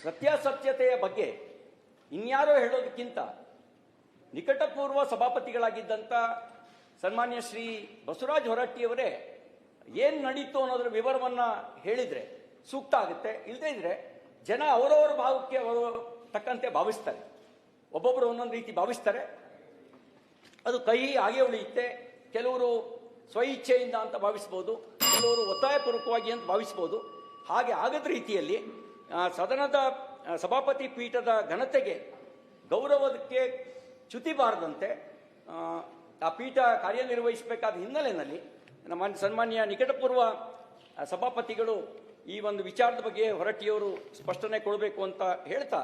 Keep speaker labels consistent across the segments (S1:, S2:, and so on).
S1: ಸತ್ಯಾಸತ್ಯತೆಯ ಬಗ್ಗೆ ಇನ್ಯಾರೋ ಹೇಳೋದಕ್ಕಿಂತ ನಿಕಟಪೂರ್ವ ಸಭಾಪತಿಗಳಾಗಿದ್ದಂಥ ಸನ್ಮಾನ್ಯ ಶ್ರೀ ಬಸವರಾಜ ಹೊರಟ್ಟಿಯವರೇ ಏನು ನಡೀತು ಅನ್ನೋದರ ವಿವರವನ್ನು ಹೇಳಿದರೆ ಸೂಕ್ತ ಆಗುತ್ತೆ. ಇಲ್ಲದೇ ಇದ್ರೆ ಜನ ಅವರವರ ಭಾವಕ್ಕೆ ಅವರು ತಕ್ಕಂತೆ ಭಾವಿಸ್ತಾರೆ. ಒಬ್ಬೊಬ್ಬರು ಒಂದೊಂದು ರೀತಿ ಭಾವಿಸ್ತಾರೆ. ಅದು ಕಹಿ ಹಾಗೆ ಉಳಿಯುತ್ತೆ. ಕೆಲವರು ಸ್ವಇಚ್ಛೆಯಿಂದ ಅಂತ ಭಾವಿಸ್ಬೋದು, ಕೆಲವರು ಒತ್ತಾಯಪೂರ್ವಕವಾಗಿ ಅಂತ ಭಾವಿಸ್ಬೋದು. ಹಾಗೆ ಆಗದ ರೀತಿಯಲ್ಲಿ ಸದನದ ಸಭಾಪತಿ ಪೀಠದ ಘನತೆಗೆ ಗೌರವಕ್ಕೆ ಚ್ಯುತಿ ಬಾರದಂತೆ ಆ ಪೀಠ ಕಾರ್ಯನಿರ್ವಹಿಸಬೇಕಾದ ಹಿನ್ನೆಲೆಯಲ್ಲಿ ನಮ್ಮ ಸನ್ಮಾನ್ಯ ನಿಕಟಪೂರ್ವ ಸಭಾಪತಿಗಳು ಈ ಒಂದು ವಿಚಾರದ ಬಗ್ಗೆ ಹೊರಟ್ಟಿಯವರು ಸ್ಪಷ್ಟನೆ ಕೊಡಬೇಕು ಅಂತ ಹೇಳ್ತಾ,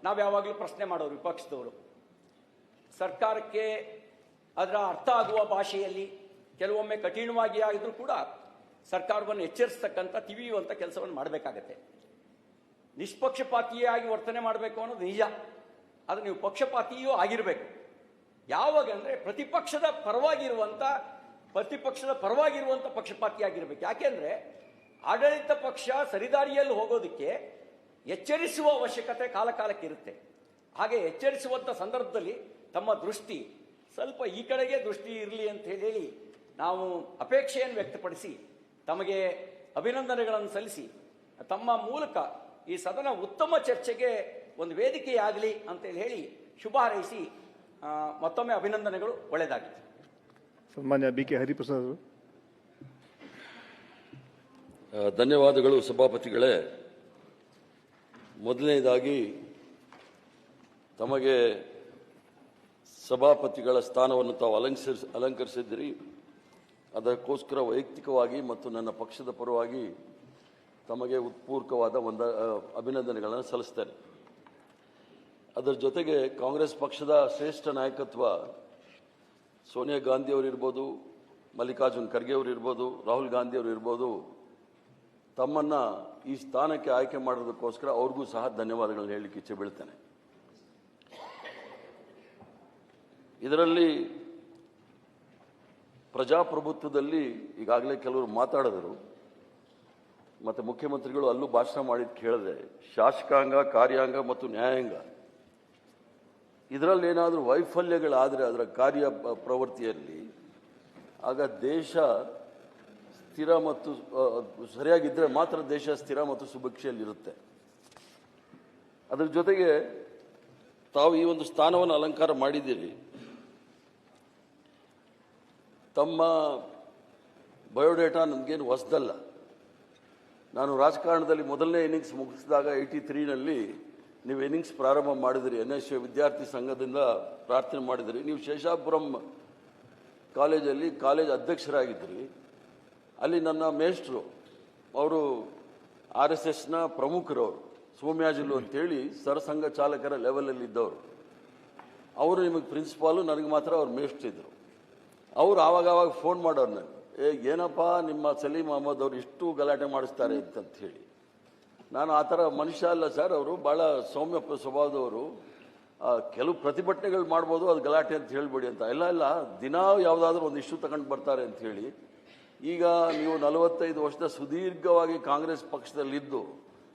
S1: ನಾವು ಯಾವಾಗಲೂ ಪ್ರಶ್ನೆ ಮಾಡೋರು ವಿಪಕ್ಷದವರು, ಸರ್ಕಾರಕ್ಕೆ ಅದರ ಅರ್ಥ ಆಗುವ ಭಾಷೆಯಲ್ಲಿ ಕೆಲವೊಮ್ಮೆ ಕಠಿಣವಾಗಿ ಆಗಿದ್ರೂ ಕೂಡ ಸರ್ಕಾರವನ್ನು ಎಚ್ಚರಿಸ್ತಕ್ಕಂಥ ತಿವಿಯುವಂಥ ಕೆಲಸವನ್ನು ಮಾಡಬೇಕಾಗತ್ತೆ. ನಿಷ್ಪಕ್ಷಪಾತಿಯಾಗಿ ವರ್ತನೆ ಮಾಡಬೇಕು ಅನ್ನೋದು ನಿಜ. ಅದು ನೀವು ಪಕ್ಷಪಾತಿಯೂ ಆಗಿರಬೇಕು. ಯಾವಾಗ ಅಂದರೆ ಪ್ರತಿಪಕ್ಷದ ಪರವಾಗಿರುವಂಥ ಪಕ್ಷಪಾತಿಯಾಗಿರ್ಬೇಕು. ಯಾಕೆಂದರೆ ಆಡಳಿತ ಪಕ್ಷ ಸರಿದಾರಿಯಲ್ಲಿ ಹೋಗೋದಕ್ಕೆ ಎಚ್ಚರಿಸುವ ಅವಶ್ಯಕತೆ ಕಾಲಕಾಲಕ್ಕೆ ಇರುತ್ತೆ. ಹಾಗೆ ಎಚ್ಚರಿಸುವಂಥ ಸಂದರ್ಭದಲ್ಲಿ ತಮ್ಮ ದೃಷ್ಟಿ ಸ್ವಲ್ಪ ಈ ಕಡೆಗೆ ದೃಷ್ಟಿ ಇರಲಿ ಅಂತ ಹೇಳಿ ನಾವು ಅಪೇಕ್ಷೆಯನ್ನು ವ್ಯಕ್ತಪಡಿಸಿ ತಮಗೆ ಅಭಿನಂದನೆಗಳನ್ನು ಸಲ್ಲಿಸಿ ತಮ್ಮ ಮೂಲಕ ಈ ಸದನ ಉತ್ತಮ ಚರ್ಚೆಗೆ ಒಂದು ವೇದಿಕೆಯಾಗಲಿ ಅಂತೇಳಿ ಹೇಳಿ ಶುಭ ಹಾರೈಸಿ ಮತ್ತೊಮ್ಮೆ ಅಭಿನಂದನೆಗಳು. ಒಳ್ಳೆಯದಾಗಲಿ.
S2: ಸನ್ಮಾನ್ಯ ಬಿ ಕೆ ಹರಿಪ್ರಸಾದ್ ಅವರು.
S3: ಧನ್ಯವಾದಗಳು ಸಭಾಪತಿಗಳೇ. ಮೊದಲನೇದಾಗಿ ತಮಗೆ ಸಭಾಪತಿಗಳ ಸ್ಥಾನವನ್ನು ತಾವು ಅಲಂಕರಿಸಿದ್ದೀರಿ. ಅದಕ್ಕೋಸ್ಕರ ವೈಯಕ್ತಿಕವಾಗಿ ಮತ್ತು ನನ್ನ ಪಕ್ಷದ ಪರವಾಗಿ ತಮಗೆ ಉತ್ಪೂರ್ವಕವಾದ ಅಭಿನಂದನೆಗಳನ್ನು ಸಲ್ಲಿಸ್ತೇನೆ. ಅದರ ಜೊತೆಗೆ ಕಾಂಗ್ರೆಸ್ ಪಕ್ಷದ ಶ್ರೇಷ್ಠ ನಾಯಕತ್ವ ಸೋನಿಯಾ ಗಾಂಧಿಯವರಿರ್ಬೋದು, ಮಲ್ಲಿಕಾರ್ಜುನ್ ಖರ್ಗೆ ಅವರಿರ್ಬೋದು, ರಾಹುಲ್ ಗಾಂಧಿಯವರು ಇರ್ಬೋದು, ತಮ್ಮನ್ನು ಈ ಸ್ಥಾನಕ್ಕೆ ಆಯ್ಕೆ ಮಾಡೋದಕ್ಕೋಸ್ಕರ ಅವ್ರಿಗೂ ಸಹ ಧನ್ಯವಾದಗಳನ್ನು ಹೇಳಲಿಕ್ಕೆ ಇಚ್ಛೆ ಬೀಳ್ತೇನೆ. ಇದರಲ್ಲಿ ಪ್ರಜಾಪ್ರಭುತ್ವದಲ್ಲಿ ಈಗಾಗಲೇ ಕೆಲವರು ಮಾತಾಡಿದರು ಮತ್ತು ಮುಖ್ಯಮಂತ್ರಿಗಳು ಅಲ್ಲೂ ಭಾಷಣ ಮಾಡಿದ್ದು ಕೇಳಿದೆ. ಶಾಸಕಾಂಗ, ಕಾರ್ಯಾಂಗ ಮತ್ತು ನ್ಯಾಯಾಂಗ ಇದರಲ್ಲಿ ಏನಾದರೂ ವೈಫಲ್ಯಗಳಾದರೆ ಅದರ ಕಾರ್ಯ ಪ್ರವೃತ್ತಿಯಲ್ಲಿ ಆಗ ದೇಶ ಸ್ಥಿರ ಮತ್ತು ಸರಿಯಾಗಿದ್ದರೆ ಮಾತ್ರ ದೇಶ ಸ್ಥಿರ ಮತ್ತು ಸುಭಿಕ್ಷೆಯಲ್ಲಿರುತ್ತೆ. ಅದರ ಜೊತೆಗೆ ತಾವು ಈ ಒಂದು ಸ್ಥಾನವನ್ನು ಅಲಂಕಾರ ಮಾಡಿದ್ದೀರಿ. ತಮ್ಮ ಬಯೋಡೇಟಾ ನನಗೇನು ಹೊಸದಲ್ಲ. ನಾನು ರಾಜಕಾರಣದಲ್ಲಿ ಮೊದಲನೇ ಇನ್ನಿಂಗ್ಸ್ ಮುಗಿಸಿದಾಗ 83ನಲ್ಲಿ ನೀವು ಇನ್ನಿಂಗ್ಸ್ ಪ್ರಾರಂಭ ಮಾಡಿದಿರಿ. NSU ವಿದ್ಯಾರ್ಥಿ ಸಂಘದಿಂದ ಪ್ರಾರ್ಥನೆ ಮಾಡಿದಿರಿ. ನೀವು ಶೇಷಾಪುರಂ ಕಾಲೇಜಲ್ಲಿ ಕಾಲೇಜ್ ಅಧ್ಯಕ್ಷರಾಗಿದ್ದಿರಿ. ಅಲ್ಲಿ ನನ್ನ ಮೇಷ್ಟ್ರು ಅವರು RSSನ ಪ್ರಮುಖರವರು, ಸೋಮ್ಯಾಜುಲು ಅಂತೇಳಿ ಸರಸಂಘ ಚಾಲಕರ ಲೆವೆಲಲ್ಲಿ ಇದ್ದವರು. ಅವರು ನಿಮಗೆ ಪ್ರಿನ್ಸಿಪಾಲು, ನನಗೆ ಮಾತ್ರ ಅವ್ರು ಮೇಷ್ಟ್ರಿದ್ರು. ಅವರು ಆವಾಗವಾಗ ಫೋನ್ ಮಾಡೋರು ನನಗೆ, ಏನಪ್ಪ ನಿಮ್ಮ ಸಲೀಂ ಅಹಮದ್ ಅವರು ಇಷ್ಟು ಗಲಾಟೆ ಮಾಡಿಸ್ತಾರೆ ಅಂತ ಹೇಳಿ. ನಾನು ಆ ಥರ ಮನುಷ್ಯ ಅಲ್ಲ ಸರ್, ಅವರು ಭಾಳ ಸೌಮ್ಯ ಸ್ವಭಾವದವರು. ಕೆಲವು ಪ್ರತಿಭಟನೆಗಳು ಮಾಡ್ಬೋದು, ಅದು ಗಲಾಟೆ ಅಂತ ಹೇಳ್ಬೇಡಿ ಅಂತ. ಇಲ್ಲ ದಿನ ಯಾವುದಾದ್ರೂ ಒಂದು ಇಶ್ಯೂ ತಗೊಂಡು ಬರ್ತಾರೆ ಅಂತ ಹೇಳಿ. ಈಗ ನೀವು 45 ವರ್ಷದ ಸುದೀರ್ಘವಾಗಿ ಕಾಂಗ್ರೆಸ್ ಪಕ್ಷದಲ್ಲಿದ್ದು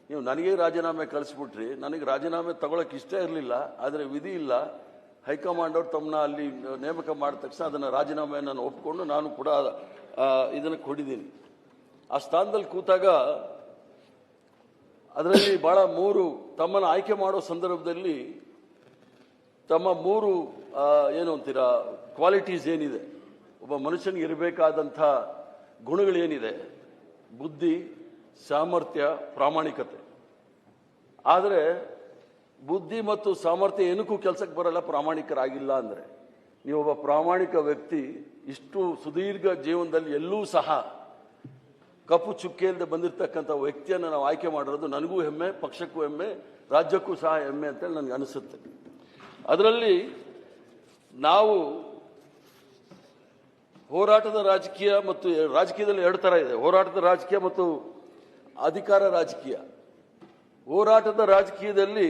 S3: ನೀವು ನನಗೆ ರಾಜೀನಾಮೆ ಕಳಿಸ್ಬಿಟ್ರಿ. ನನಗೆ ರಾಜೀನಾಮೆ ತಗೊಳಕ್ಕೆ ಇಷ್ಟ ಇರಲಿಲ್ಲ, ಆದರೆ ವಿಧಿ ಇಲ್ಲ. ಹೈಕಮಾಂಡ್ ಅವರು ತಮ್ಮನ್ನ ಅಲ್ಲಿ ನೇಮಕ ಮಾಡಿದ ತಕ್ಷಣ ಅದನ್ನು ರಾಜೀನಾಮೆಯನ್ನು ನಾನು ಒಪ್ಪಿಕೊಂಡು ನಾನು ಕೂಡ ಇದನ್ನು ಕೊಟ್ಟಿದ್ದೀನಿ. ಆ ಸ್ಥಾನದಲ್ಲಿ ಕೂತಾಗ ಅದರಲ್ಲಿ ಭಾಳ 3 ತಮ್ಮನ್ನು ಆಯ್ಕೆ ಮಾಡೋ ಸಂದರ್ಭದಲ್ಲಿ ತಮ್ಮ 3 ಏನು ಅಂತೀರಾ ಕ್ವಾಲಿಟೀಸ್ ಏನಿದೆ, ಒಬ್ಬ ಮನುಷ್ಯನಿಗೆ ಇರಬೇಕಾದಂಥ ಗುಣಗಳೇನಿದೆ, ಬುದ್ಧಿ, ಸಾಮರ್ಥ್ಯ, ಪ್ರಾಮಾಣಿಕತೆ. ಆದರೆ ಬುದ್ಧಿ ಮತ್ತು ಸಾಮರ್ಥ್ಯ ಏನಕ್ಕೂ ಕೆಲಸಕ್ಕೆ ಬರಲ್ಲ ಪ್ರಾಮಾಣಿಕರಾಗಿಲ್ಲ ಅಂದರೆ. ನೀವೊಬ್ಬ ಪ್ರಾಮಾಣಿಕ ವ್ಯಕ್ತಿ ಇಷ್ಟು ಸುದೀರ್ಘ ಜೀವನದಲ್ಲಿ ಎಲ್ಲೂ ಸಹ ಕಪ್ಪು ಚುಕ್ಕೆಯಿಂದ ಬಂದಿರತಕ್ಕಂಥ ವ್ಯಕ್ತಿಯನ್ನು ನಾವು ಆಯ್ಕೆ ಮಾಡಿರೋದು ನನಗೂ ಹೆಮ್ಮೆ, ಪಕ್ಷಕ್ಕೂ ಹೆಮ್ಮೆ, ರಾಜ್ಯಕ್ಕೂ ಸಹ ಹೆಮ್ಮೆ ಅಂತೇಳಿ ನನಗೆ ಅನಿಸುತ್ತೆ. ಅದರಲ್ಲಿ ನಾವು ಹೋರಾಟದ ರಾಜಕೀಯ ಮತ್ತು ರಾಜಕೀಯದಲ್ಲಿ 2 ಥರ ಇದೆ, ಹೋರಾಟದ ರಾಜಕೀಯ ಮತ್ತು ಅಧಿಕಾರ ರಾಜಕೀಯ. ಹೋರಾಟದ ರಾಜಕೀಯದಲ್ಲಿ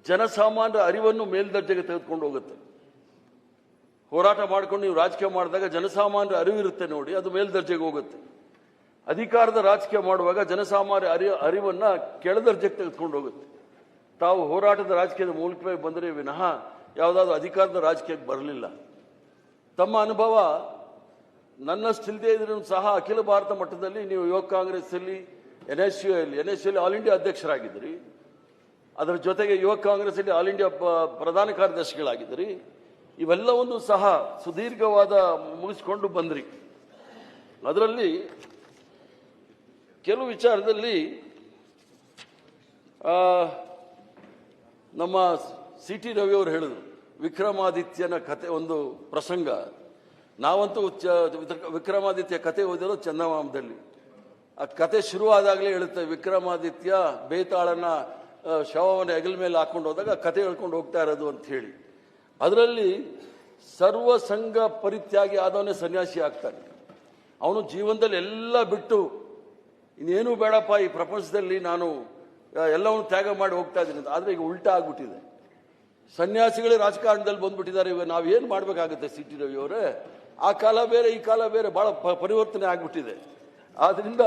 S3: ಜನಸಾಮಾನ್ಯರ ಅರಿವನ್ನು ಮೇಲ್ದರ್ಜೆಗೆ ತೆಗೆದುಕೊಂಡು ಹೋಗುತ್ತೆ. ಹೋರಾಟ ಮಾಡ್ಕೊಂಡು ನೀವು ರಾಜಕೀಯ ಮಾಡಿದಾಗ ಜನಸಾಮಾನ್ಯರ ಅರಿವಿರುತ್ತೆ ನೋಡಿ, ಅದು ಮೇಲ್ದರ್ಜೆಗೆ ಹೋಗುತ್ತೆ. ಅಧಿಕಾರದ ರಾಜಕೀಯ ಮಾಡುವಾಗ ಜನಸಾಮಾನ್ಯ ಅರಿವನ್ನ ಕೆಳದರ್ಜೆಗೆ ತೆಗೆದುಕೊಂಡು ಹೋಗುತ್ತೆ. ತಾವು ಹೋರಾಟದ ರಾಜಕೀಯದ ಮೂಲಕವೇ ಬಂದರೆ ವಿನಃ ಯಾವುದಾದ್ರೂ ಅಧಿಕಾರದ ರಾಜಕೀಯಕ್ಕೆ ಬರಲಿಲ್ಲ. ತಮ್ಮ ಅನುಭವ ನನ್ನಷ್ಟಿಲ್ಲದೆ ಇದ್ರೂ ಸಹ ಅಖಿಲ ಭಾರತ ಮಟ್ಟದಲ್ಲಿ ನೀವು ಯುವ ಕಾಂಗ್ರೆಸ್ ಅಲ್ಲಿ NSU ಆಲ್ ಇಂಡಿಯಾ ಅಧ್ಯಕ್ಷರಾಗಿದ್ರಿ. ಅದರ ಜೊತೆಗೆ ಯುವ ಕಾಂಗ್ರೆಸ್ ಅಲ್ಲಿ ಆಲ್ ಇಂಡಿಯಾ ಪ್ರಧಾನ ಕಾರ್ಯದರ್ಶಿಗಳಾಗಿದ್ರಿ. ಇವೆಲ್ಲವನ್ನು ಸಹ ಸುದೀರ್ಘವಾದ ಮುಗಿಸ್ಕೊಂಡು ಬಂದ್ರಿ. ಅದರಲ್ಲಿ ಕೆಲವು ವಿಚಾರದಲ್ಲಿ ನಮ್ಮ CT ರವಿ ಅವರು ಹೇಳಿದ್ರು, ವಿಕ್ರಮಾದಿತ್ಯನ ಕತೆ ಒಂದು ಪ್ರಸಂಗ. ನಾವಂತೂ ವಿಕ್ರಮಾದಿತ್ಯ ಕತೆ ಓದಿರೋ ಚಂದಮಾಮದಲ್ಲಿ. ಆ ಕತೆ ಶುರುವಾದಾಗಲೇ ಹೇಳುತ್ತೆ, ವಿಕ್ರಮಾದಿತ್ಯ ಬೇತಾಳನ ಶವವನ್ನು ಹೆಗಲ ಮೇಲೆ ಹಾಕೊಂಡು ಹೋದಾಗ ಕತೆ ಹೇಳ್ಕೊಂಡು ಹೋಗ್ತಾ ಇರೋದು ಅಂತ ಹೇಳಿ. ಅದರಲ್ಲಿ ಸರ್ವ ಸಂಘ ಪರಿತ್ಯಾಗಿ ಆದವನೇ ಸನ್ಯಾಸಿ ಆಗ್ತಾನೆ. ಅವನು ಜೀವನದಲ್ಲಿ ಎಲ್ಲ ಬಿಟ್ಟು ಇನ್ನೇನು ಬೇಡಪ್ಪ ಈ ಪ್ರಪಂಚದಲ್ಲಿ, ನಾನು ಎಲ್ಲವನ್ನು ತ್ಯಾಗ ಮಾಡಿ ಹೋಗ್ತಾ ಇದ್ದೀನಿ ಅಂತ. ಆದರೆ ಈಗ ಉಲ್ಟಾ ಆಗ್ಬಿಟ್ಟಿದೆ. ಸನ್ಯಾಸಿಗಳೇ ರಾಜಕಾರಣದಲ್ಲಿ ಬಂದ್ಬಿಟ್ಟಿದ್ದಾರೆ. ಇವಾಗ ನಾವೇನು ಮಾಡಬೇಕಾಗುತ್ತೆ CT ರವಿ ಅವರೇ? ಆ ಕಾಲ ಬೇರೆ ಈ ಕಾಲ ಬೇರೆ, ಬಹಳ ಪರಿವರ್ತನೆ ಆಗ್ಬಿಟ್ಟಿದೆ. ಆದ್ರಿಂದ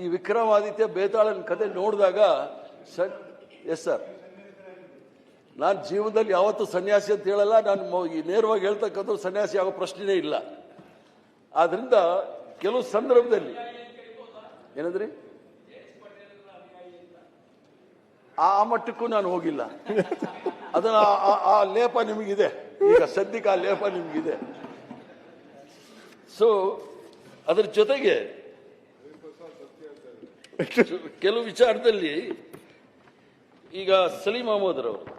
S3: ಈ ವಿಕ್ರಮಾದಿತ್ಯ ಬೇತಾಳನ ಕತೆ ನೋಡಿದಾಗ ಎಸ್ ಸರ್, ನಾನು ಜೀವನದಲ್ಲಿ ಯಾವತ್ತೂ ಸನ್ಯಾಸಿ ಅಂತ ಹೇಳಲ್ಲ. ನಾನು ನೇರವಾಗಿ ಹೇಳ್ತಕ್ಕಂಥ ಸನ್ಯಾಸಿ ಆಗೋ ಪ್ರಶ್ನೆನೇ ಇಲ್ಲ. ಆದ್ರಿಂದ ಕೆಲವು ಸಂದರ್ಭದಲ್ಲಿ ಏನಂದ್ರಿ, ಆ ಮಟ್ಟಕ್ಕೂ ನಾನು ಹೋಗಿಲ್ಲ. ಅದನ್ನ ಆ ಲೇಪ ನಿಮಗಿದೆ, ಈಗ ಸದ್ಯಕ್ಕೆ ಆ ಲೇಪ ನಿಮಗಿದೆ. ಸೊ ಅದರ ಜೊತೆಗೆ ಕೆಲವು ವಿಚಾರದಲ್ಲಿ ಈಗ ಸಲೀಂ ಅಹಮದ್ ರವರು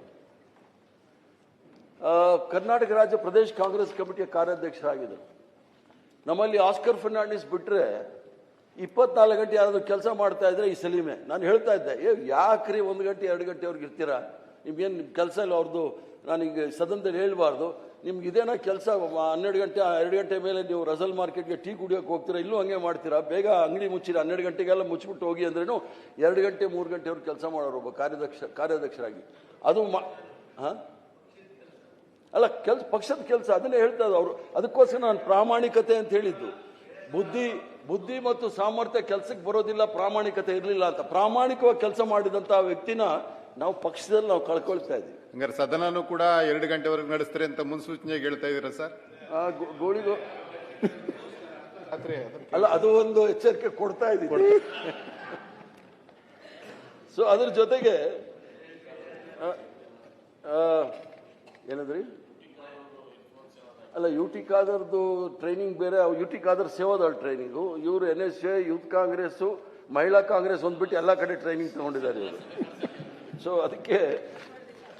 S3: ಕರ್ನಾಟಕ ರಾಜ್ಯ ಪ್ರದೇಶ ಕಾಂಗ್ರೆಸ್ ಕಮಿಟಿಯ ಕಾರ್ಯಾಧ್ಯಕ್ಷರಾಗಿದ್ದರು. ನಮ್ಮಲ್ಲಿ ಆಸ್ಕರ್ ಫರ್ನಾಂಡಿಸ್ ಬಿಟ್ರೆ 24 ಗಂಟೆ ಯಾರಾದ್ರೂ ಕೆಲಸ ಮಾಡ್ತಾ ಇದ್ರೆ ಈ ಸಲೀಮೆ. ನಾನು ಹೇಳ್ತಾ ಇದ್ದೆ, ಯಾಕ್ರಿ 1 ಗಂಟೆ 2 ಗಂಟೆವರೆಗೆ ಇರ್ತೀರಾ? ನಿಮ್ಗೇನು ಕೆಲಸ ಇಲ್ಲ ಅವ್ರದ್ದು? ನಾನೀಗ ಸದನದಲ್ಲಿ ಹೇಳ್ಬಾರ್ದು. ನಿಮ್ಗೆ ಇದೇನಾ ಕೆಲಸ? 12 ಗಂಟೆ 2 ಗಂಟೆ ಮೇಲೆ ನೀವು ರಸಲ್ ಮಾರ್ಕೆಟ್ಗೆ ಟೀ ಕುಡಿಯೋಕೆ ಹೋಗ್ತೀರಾ, ಇಲ್ಲೂ ಹಂಗೆ ಮಾಡ್ತೀರಾ? ಬೇಗ ಅಂಗಡಿ ಮುಚ್ಚಿರ, 12 ಗಂಟೆಗೆಲ್ಲ ಮುಚ್ಚಿಬಿಟ್ಟು ಹೋಗಿ ಅಂದ್ರೇನು 2 ಗಂಟೆ 3 ಗಂಟೆವ್ರಿಗೆ ಕೆಲಸ ಮಾಡೋರು ಒಬ್ಬ ಕಾರ್ಯಾಧ್ಯಕ್ಷರಾಗಿ. ಅದು ಅಲ್ಲ, ಪಕ್ಷದ ಕೆಲಸ. ಅದನ್ನೇ ಹೇಳ್ತಾ ಇದ್ದ ಅವರು. ಅದಕ್ಕೋಸ್ಕರ ನಾನು ಪ್ರಾಮಾಣಿಕತೆ ಅಂತ ಹೇಳಿದ್ದು. ಬುದ್ಧಿ ಮತ್ತು ಸಾಮರ್ಥ್ಯ ಕೆಲಸಕ್ಕೆ ಬರೋದಿಲ್ಲ, ಪ್ರಾಮಾಣಿಕತೆ ಇರಲಿಲ್ಲ ಅಂತ. ಪ್ರಾಮಾಣಿಕವಾಗಿ ಕೆಲಸ ಮಾಡಿದಂತಹ ವ್ಯಕ್ತಿನ ನಾವು ಪಕ್ಷದಲ್ಲಿ ನಾವು ಕಳ್ಕೊಳ್ತಾ ಇದ್ದೀವಿ.
S4: ಹಂಗಾರೆ ಸದನನೂ ಕೂಡ 2 ಗಂಟೆವರೆಗೆ ನಡೆಸ್ತಾರೆ ಅಂತ ಮುನ್ಸೂಚನೆಗೆ ಹೇಳ್ತಾ ಇದ್ದೀರಾ ಸರ್?
S3: ಗೋಳಿಗೋ ಅಲ್ಲ, ಅದು ಒಂದು ಎಚ್ಚರಿಕೆ ಕೊಡ್ತಾ ಇದ್ದೀವಿ. ಸೊ ಅದ್ರ ಜೊತೆಗೆ ಏನಂದ್ರಿ, ಅಲ್ಲ UT ಖಾದರ್ದು ಟ್ರೈನಿಂಗ್ ಬೇರೆ, UT ಖಾದರ್ ಸೇವಾದಳ ಟ್ರೈನಿಂಗು. ಇವರು NSA, ಯೂತ್ ಕಾಂಗ್ರೆಸ್, ಮಹಿಳಾ ಕಾಂಗ್ರೆಸ್ ಒಂದ್ಬಿಟ್ಟು ಎಲ್ಲ ಕಡೆ ಟ್ರೈನಿಂಗ್ ತಗೊಂಡಿದ್ದಾರೆ ಇವರು. ಸೊ ಅದಕ್ಕೆ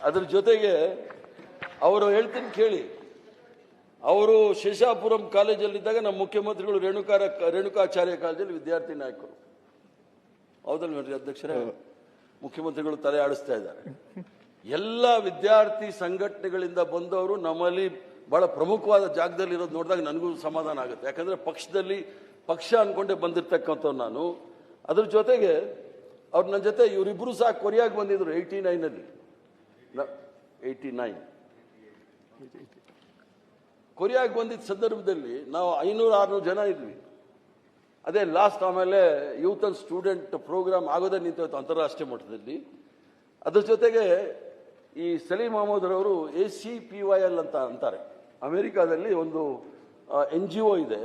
S3: ಅದ್ರ ಜೊತೆಗೆ ಅವರು ಹೇಳ್ತೀನಿ ಕೇಳಿ, ಅವರು ಶೇಷಾಪುರಂ ಕಾಲೇಜಲ್ಲಿದ್ದಾಗ ನಮ್ಮ ಮುಖ್ಯಮಂತ್ರಿಗಳು ರೇಣುಕಾಚಾರ್ಯ ಕಾಲೇಜಲ್ಲಿ ವಿದ್ಯಾರ್ಥಿ ನಾಯಕರು. ಹೌದಲ್ ನೋಡ್ರಿ ಅಧ್ಯಕ್ಷರೇ? ಮುಖ್ಯಮಂತ್ರಿಗಳು ತಲೆ ಆಡಿಸ್ತಾ ಇದ್ದಾರೆ. ಎಲ್ಲ ವಿದ್ಯಾರ್ಥಿ ಸಂಘಟನೆಗಳಿಂದ ಬಂದವರು ನಮ್ಮಲ್ಲಿ ಬಹಳ ಪ್ರಮುಖವಾದ ಜಾಗದಲ್ಲಿ ಇರೋದು ನೋಡಿದಾಗ ನನಗೂ ಸಮಾಧಾನ ಆಗುತ್ತೆ. ಯಾಕಂದ್ರೆ ಪಕ್ಷ ಅನ್ಕೊಂಡೆ ಬಂದಿರ್ತಕ್ಕಂಥವ್ರು ನಾನು. ಅದ್ರ ಜೊತೆಗೆ ಅವ್ರು ನನ್ನ ಜೊತೆ ಇವರಿಬ್ರು ಸಹ ಕೊರಿಯಾಗಿ ಬಂದಿದ್ರು 89 ಕೊರಿಯಾಗಿ ಬಂದಿದ್ದ ಸಂದರ್ಭದಲ್ಲಿ ನಾವು 500-600 ಜನ ಇದ್ವಿ. ಅದೇ ಲಾಸ್ಟ್. ಆಮೇಲೆ ಯೂತ್ ಅಂಡ್ ಸ್ಟೂಡೆಂಟ್ ಪ್ರೋಗ್ರಾಮ್ ಆಗೋದೇ ನಿಂತೋಯ್ತು ಅಂತಾರಾಷ್ಟ್ರೀಯ ಮಟ್ಟದಲ್ಲಿ. ಅದ್ರ ಜೊತೆಗೆ ಈ ಸಲೀಂ ಅಹಮದ್ ರವರು ACPYL ಅಂತ ಅಂತಾರೆ. ಅಮೆರಿಕಾದಲ್ಲಿ ಒಂದು NGO ಇದೆ.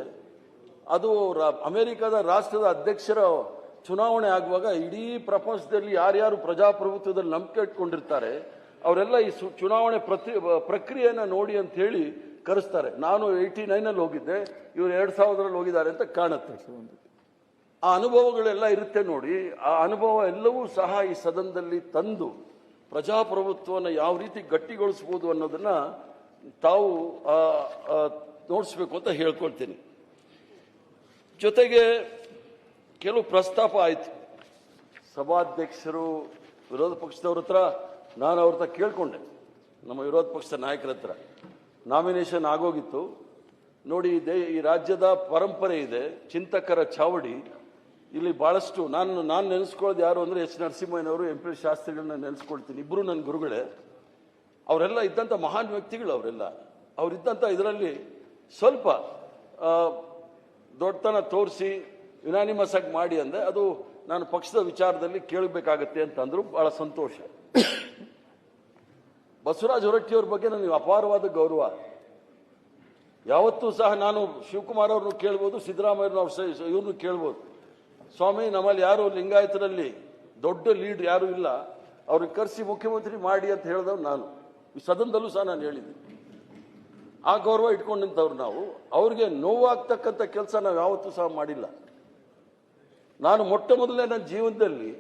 S3: ಅದು ಅಮೆರಿಕದ ರಾಷ್ಟ್ರದ ಅಧ್ಯಕ್ಷರ ಚುನಾವಣೆ ಆಗುವಾಗ ಇಡೀ ಪ್ರಪಂಚದಲ್ಲಿ ಯಾರ್ಯಾರು ಪ್ರಜಾಪ್ರಭುತ್ವದಲ್ಲಿ ನಂಬಿಕೆ ಇಟ್ಕೊಂಡಿರ್ತಾರೆ ಅವರೆಲ್ಲ ಈ ಚುನಾವಣೆ ಪ್ರಕ್ರಿಯೆನ ನೋಡಿ ಅಂತ ಹೇಳಿ ಕರೆಸ್ತಾರೆ. ನಾನು 89 ಹೋಗಿದ್ದೆ, ಇವರು 2000 ಹೋಗಿದ್ದಾರೆ ಅಂತ ಕಾಣುತ್ತೆ. ಆ ಅನುಭವಗಳೆಲ್ಲ ಇರುತ್ತೆ ನೋಡಿ. ಆ ಅನುಭವ ಎಲ್ಲವೂ ಸಹ ಈ ಸದನದಲ್ಲಿ ತಂದು ಪ್ರಜಾಪ್ರಭುತ್ವವನ್ನು ಯಾವ ರೀತಿ ಗಟ್ಟಿಗೊಳಿಸಬಹುದು ಅನ್ನೋದನ್ನ ತಾವು ನೋಡಿಸ್ಬೇಕು ಅಂತ ಹೇಳ್ಕೊಳ್ತೀನಿ. ಜೊತೆಗೆ ಕೆಲವು ಪ್ರಸ್ತಾಪ ಆಯಿತು. ಸಭಾಧ್ಯಕ್ಷರು ವಿರೋಧ ಪಕ್ಷದವ್ರ ಹತ್ರ ನಾನು ಅವ್ರ ಹತ್ರ ಕೇಳ್ಕೊಂಡೆ, ನಮ್ಮ ವಿರೋಧ ಪಕ್ಷದ ನಾಯಕರ ಹತ್ರ. ನಾಮಿನೇಷನ್ ಆಗೋಗಿತ್ತು ನೋಡಿ. ಈ ರಾಜ್ಯದ ಪರಂಪರೆ ಇದೆ, ಚಿಂತಕರ ಚಾವಡಿ. ಇಲ್ಲಿ ಬಹಳಷ್ಟು ನಾನು ನೆನೆಸ್ಕೊಳ್ಳೋದು ಯಾರು ಅಂದ್ರೆ ಎಚ್ ನರಸಿಂಹಯ್ಯನವರು, MP ಶಾಸ್ತ್ರಿಗಳನ್ನ ನೆನೆಸ್ಕೊಳ್ತೀನಿ. ಇಬ್ರು ನನ್ನ ಗುರುಗಳೇ. ಅವರೆಲ್ಲ ಇದ್ದಂಥ ಮಹಾನ್ ವ್ಯಕ್ತಿಗಳು. ಅವರಿದ್ದಂಥ ಇದರಲ್ಲಿ ಸ್ವಲ್ಪ ದೊಡ್ಡತನ ತೋರಿಸಿ ಯುನಾನಿಮಸ್ ಆಗಿ ಮಾಡಿ ಅಂದೆ. ಅದು ನಾನು ಪಕ್ಷದ ವಿಚಾರದಲ್ಲಿ ಕೇಳಬೇಕಾಗತ್ತೆ ಅಂತಂದ್ರು. ಬಹಳ ಸಂತೋಷ. ಬಸವರಾಜ ಹೊರಟ್ಟಿಯವ್ರ ಬಗ್ಗೆ ನನಗೆ ಅಪಾರವಾದ ಗೌರವ. ಯಾವತ್ತೂ ಸಹ ನಾನು ಶಿವಕುಮಾರ್ ಅವ್ರನ್ನು ಕೇಳ್ಬೋದು, ಸಿದ್ದರಾಮಯ್ಯವ್ರನ್ನ ಇವ್ರನ್ನು ಕೇಳ್ಬೋದು. ಸ್ವಾಮಿ, ನಮ್ಮಲ್ಲಿ ಯಾರು ಲಿಂಗಾಯತರಲ್ಲಿ ದೊಡ್ಡ ಲೀಡ್ ಯಾರು ಇಲ್ಲ, ಅವ್ರಿಗೆ ಕರೆಸಿ ಮುಖ್ಯಮಂತ್ರಿ ಮಾಡಿ ಅಂತ ಹೇಳಿದವ್ರು ನಾನು. ಈ ಸದನದಲ್ಲೂ ಸಹ ನಾನು ಹೇಳಿದ್ದೆ. ಆ ಗೌರವ ಇಟ್ಕೊಂಡು ನಿಂತವ್ರು ನಾವು. ಅವ್ರಿಗೆ ನೋವಾಗ್ತಕ್ಕಂಥ ಕೆಲಸ ನಾವು ಯಾವತ್ತೂ ಸಹ ಮಾಡಿಲ್ಲ. ನಾನು ಮೊಟ್ಟ ಮೊದಲೇ ನನ್ನ ಜೀವನದಲ್ಲಿ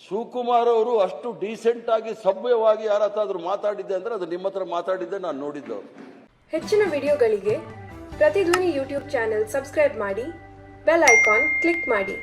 S3: ಶಿವಕುಮಾರ್ ಅವರು ಅಷ್ಟು ಡೀಸೆಂಟ್ ಆಗಿ ಸಭ್ಯವಾಗಿ ಯಾರತ್ತಾದ್ರೂ ಮಾತಾಡಿದ್ದೆ ಅಂದ್ರೆ ಅದು ನಿಮ್ಮ ಹತ್ರ ಮಾತಾಡಿದ್ದೆ ನಾನು ನೋಡಿದ್ದವ್ರು.
S5: ಹೆಚ್ಚಿನ ವಿಡಿಯೋಗಳಿಗೆ ಪ್ರತಿಧ್ವನಿ ಯೂಟ್ಯೂಬ್ ಚಾನೆಲ್ ಸಬ್ಸ್ಕ್ರೈಬ್ ಮಾಡಿ, ಬೆಲ್ ಐಕಾನ್ ಕ್ಲಿಕ್ ಮಾಡಿ.